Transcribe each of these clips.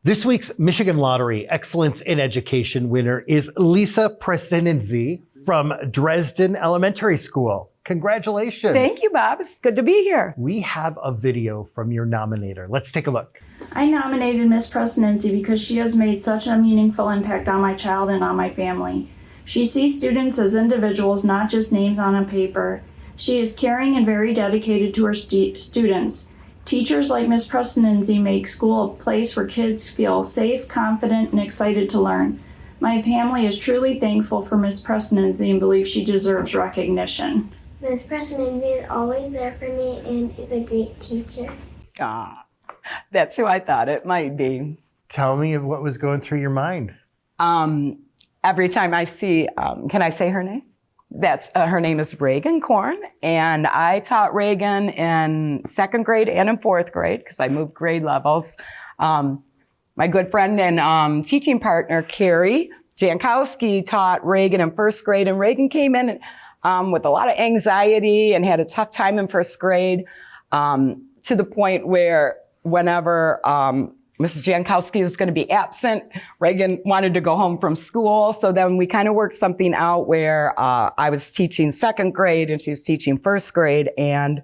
This week's Michigan Lottery Excellence in Education winner is Lisa Prestinenzi from Dresden Elementary School. Congratulations. Thank you, Bob. It's good to be here. We have a video from your nominator. Let's take a look. I nominated Miss Prestinenzi because she has made such a meaningful impact on my child and on my family. She sees students as individuals, not just names on a paper. She is caring and very dedicated to her students. Teachers like Miss Prestinenzi make school a place where kids feel safe, confident, and excited to learn. My family is truly thankful for Miss Prestinenzi and believes she deserves recognition. Miss Prestinenzi is always there for me and is a great teacher. That's who I thought it might be. Tell me what was going through your mind. Every time I see, can I say her name? Her name is Reagan Korn, and I taught Reagan in second grade and in fourth grade because I moved grade levels. My good friend and teaching partner, Carrie Jankowski, taught Reagan in first grade, and Reagan came in with a lot of anxiety and had a tough time in first grade to the point where whenever Mrs. Jankowski was going to be absent, Reagan wanted to go home from school. So then we kind of worked something out where I was teaching second grade and she was teaching first grade. And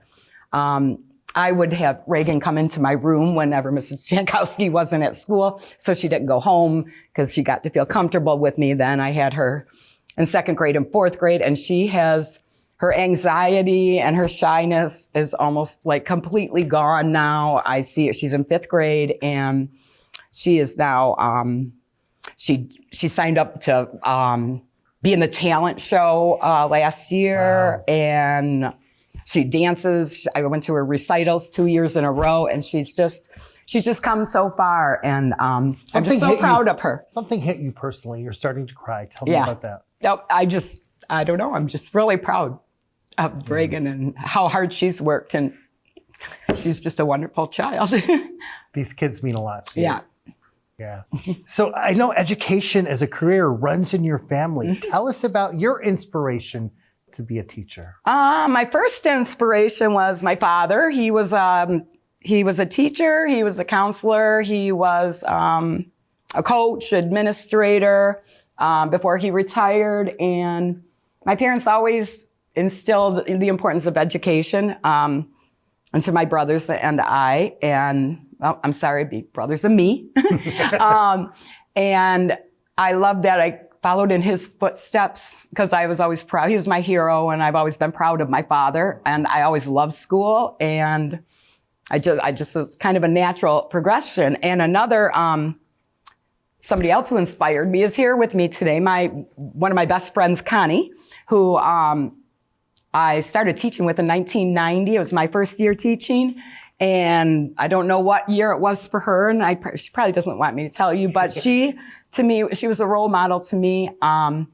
I would have Reagan come into my room whenever Mrs. Jankowski wasn't at school. So she didn't go home because she got to feel comfortable with me. Then I had her in second grade and fourth grade, and she has her anxiety and her shyness is almost like completely gone now. I see it. She's in fifth grade and she is now, she signed up to be in the talent show last year. Wow. And she dances. I went to her recitals 2 years in a row, and she's just come so far. And I'm just so proud of her. Something hit you personally. You're starting to cry. Tell me about that. No, I don't know. I'm just really proud of Reagan and how hard she's worked, and she's just a wonderful child. These kids mean a lot to you. Yeah. Yeah. So I know education as a career runs in your family. Mm-hmm. Tell us about your inspiration to be a teacher. My first inspiration was my father. He was a teacher. He was a counselor. He was a coach, administrator before he retired. And my parents always instilled the importance of education into my brothers and I, and I'm sorry, be brothers and me. And I love that I followed in his footsteps because I was always proud. He was my hero, and I've always been proud of my father, and I always loved school, and I just was kind of a natural progression. And another somebody else who inspired me is here with me today. One of my best friends, Connie, who I started teaching with in 1990. It was my first year teaching. And I don't know what year it was for her. And she probably doesn't want me to tell you, but she was a role model to me. And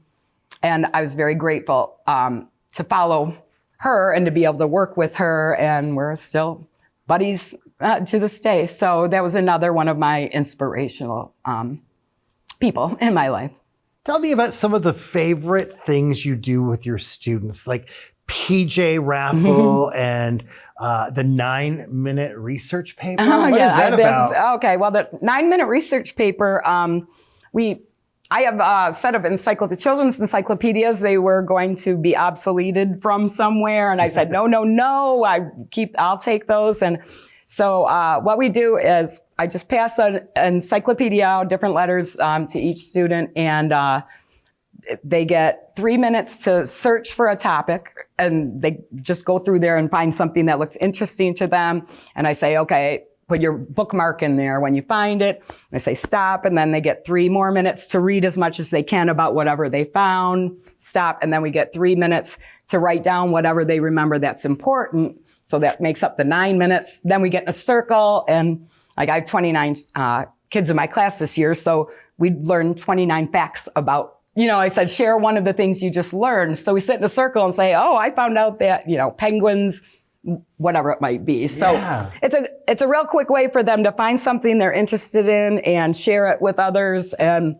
I was very grateful to follow her and to be able to work with her. And we're still buddies to this day. So that was another one of my inspirational people in my life. Tell me about some of the favorite things you do with your students, like PJ raffle and the 9-minute research paper. What is that about? Okay, well, the 9-minute research paper, I have a set of children's encyclopedias. They were going to be obsoleted from somewhere, and I said, no, I'll take those. And so what we do is I just pass an encyclopedia out, different letters to each student, and they get 3 minutes to search for a topic, and they just go through there and find something that looks interesting to them. And I say, okay, put your bookmark in there when you find it. I say stop, and then they get 3 more minutes to read as much as they can about whatever they found. Stop, and then we get 3 minutes to write down whatever they remember that's important. So that makes up the 9 minutes. Then we get in a circle, and I have 29 kids in my class this year, so we learned 29 facts about, I said, share one of the things you just learned. So we sit in a circle and say, I found out that, penguins, whatever it might be. So it's a real quick way for them to find something they're interested in and share it with others. And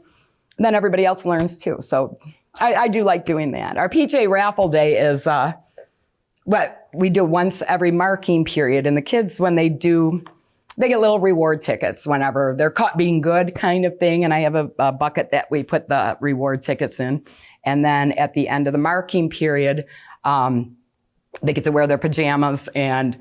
then everybody else learns too. So I do like doing that. Our PJ raffle day is what we do once every marking period. And the kids, when they do they get little reward tickets whenever they're caught being good kind of thing. And I have a bucket that we put the reward tickets in. And then at the end of the marking period, they get to wear their pajamas, and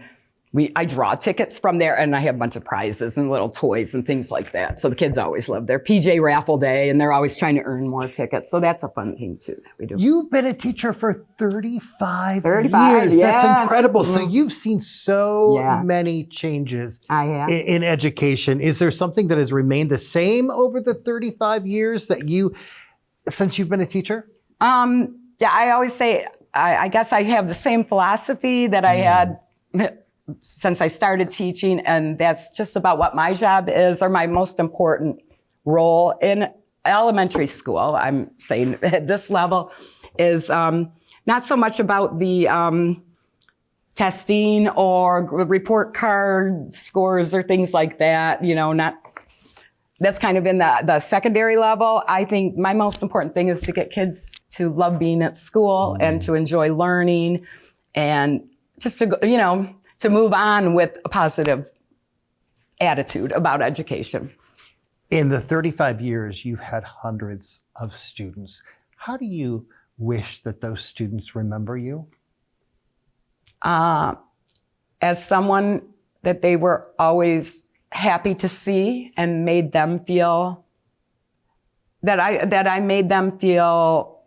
I draw tickets from there, and I have a bunch of prizes and little toys and things like that. So the kids always love their PJ raffle day, and they're always trying to earn more tickets. So that's a fun thing too that we do. You've been a teacher for 35 years. Yes. That's incredible. Mm-hmm. So you've seen so many changes in education. Is there something that has remained the same over the 35 years since you've been a teacher? Yeah, I always say, I guess I have the same philosophy that I had since I started teaching, and that's just about what my job is, or my most important role in elementary school. I'm saying at this level is not so much about the testing or report card scores or things like that, that's kind of in the secondary level. I think my most important thing is to get kids to love being at school and to enjoy learning, and just to move on with a positive attitude about education. In the 35 years, you've had hundreds of students. How do you wish that those students remember you? As someone that they were always happy to see, and made them feel that I made them feel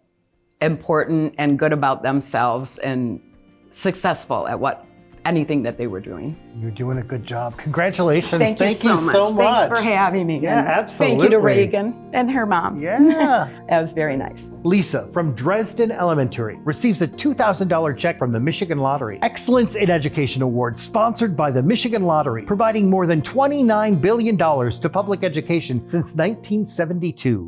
important and good about themselves and successful at anything that they were doing. You're doing a good job. Congratulations. Thank you so much. Thanks for having me. Yeah, absolutely. Thank you to Reagan and her mom. Yeah. That was very nice. Lisa from Dresden Elementary receives a $2,000 check from the Michigan Lottery. Excellence in Education Award sponsored by the Michigan Lottery, providing more than $29 billion to public education since 1972.